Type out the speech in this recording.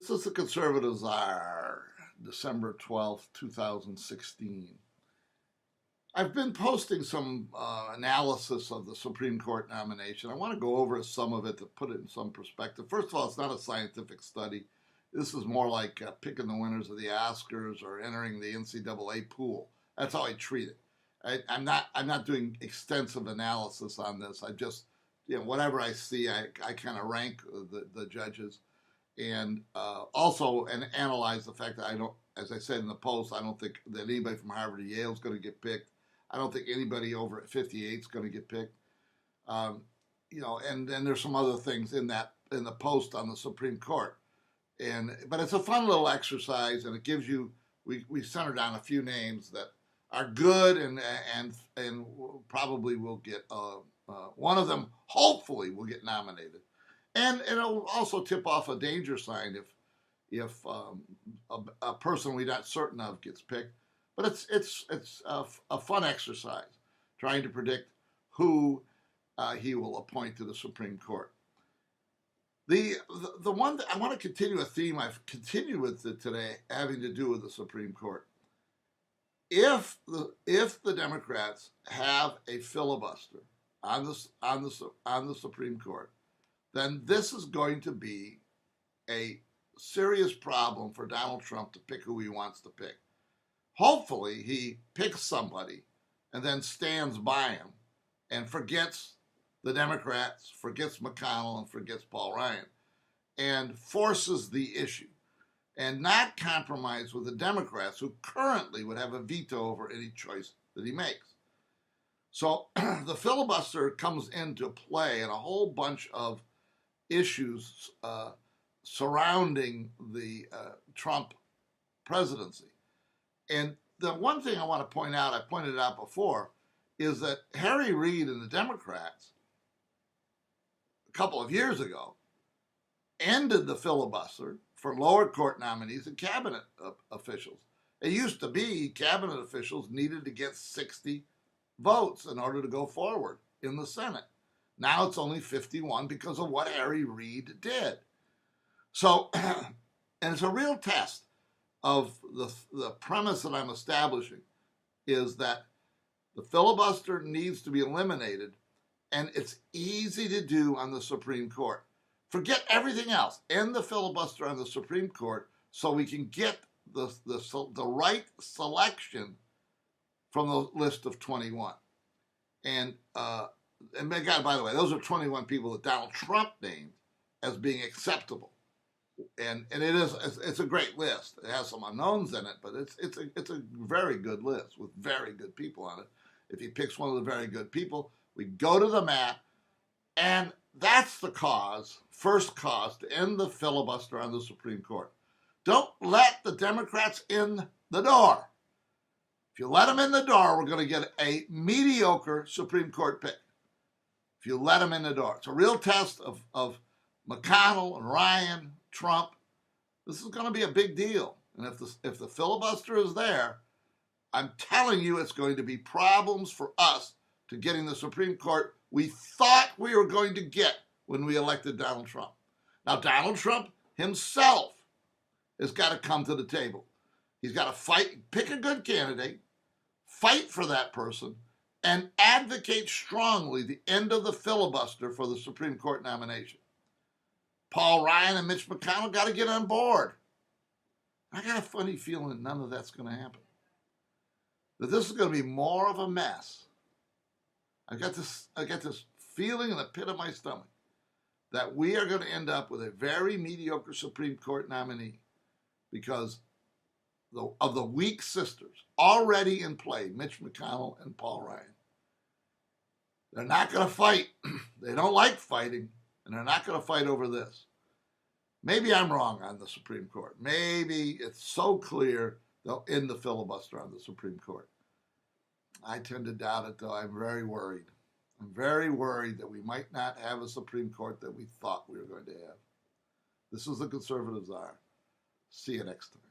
This is the Conservatives are December 12th, 2016. I've been posting some analysis of the Supreme Court nomination. I want to go over some of it to put it in some perspective. First of all, it's not a scientific study. This is more like picking the winners of the Oscars or entering the NCAA pool. That's how I treat it. I'm not doing extensive analysis on this. I just, whatever I see, I kind of rank the judges. And also analyze the fact that I don't, as I said in the post, I don't think that anybody from Harvard or Yale is going to get picked. I don't think anybody over at 58 is going to get picked. And then there's some other things in the post on the Supreme Court. But it's a fun little exercise, and it gives you, we centered on a few names that are good and probably will get, one of them hopefully will get nominated. And it'll also tip off a danger sign if a person we're not certain of gets picked. But it's a fun exercise trying to predict who he will appoint to the Supreme Court. The one that I want to continue a theme I've continued with it today, having to do with the Supreme Court. If the Democrats have a filibuster on the Supreme Court, then this is going to be a serious problem for Donald Trump to pick who he wants to pick. Hopefully, he picks somebody and then stands by him and forgets the Democrats, forgets McConnell, and forgets Paul Ryan, and forces the issue and not compromise with the Democrats, who currently would have a veto over any choice that he makes. So the filibuster comes into play in a whole bunch of issues surrounding the Trump presidency. And the one thing I want to point out, I pointed it out before, is that Harry Reid and the Democrats, a couple of years ago, ended the filibuster for lower court nominees and cabinet officials. It used to be cabinet officials needed to get 60 votes in order to go forward in the Senate. Now it's only 51 because of what Harry Reid did. So, and it's a real test of the premise that I'm establishing is that the filibuster needs to be eliminated, and it's easy to do on the Supreme Court. Forget everything else. End the filibuster on the Supreme Court so we can get the right selection from the list of 21. And God, by the way, those are 21 people that Donald Trump named as being acceptable, and it's a great list. It has some unknowns in it, but it's a very good list with very good people on it. If he picks one of the very good people, we go to the mat, and that's the first cause to end the filibuster on the Supreme Court. Don't let the Democrats in the door. If you let them in the door, we're going to get a mediocre Supreme Court pick. If you let them in the door. It's a real test of McConnell and Ryan, Trump. This is going to be a big deal. And if the filibuster is there, I'm telling you it's going to be problems for us to getting the Supreme Court we thought we were going to get when we elected Donald Trump. Now, Donald Trump himself has got to come to the table. He's got to fight, pick a good candidate, fight for that person, and advocate strongly the end of the filibuster for the Supreme Court nomination. Paul Ryan and Mitch McConnell got to get on board. I got a funny feeling none of that's going to happen. That this is going to be more of a mess. I got this feeling in the pit of my stomach that we are going to end up with a very mediocre Supreme Court nominee because of the weak sisters already in play, Mitch McConnell and Paul Ryan. They're not going to fight. They don't like fighting, and they're not going to fight over this. Maybe I'm wrong on the Supreme Court. Maybe it's so clear they'll end the filibuster on the Supreme Court. I tend to doubt it, though. I'm very worried. I'm very worried that we might not have a Supreme Court that we thought we were going to have. This is the Conservatives are. See you next time.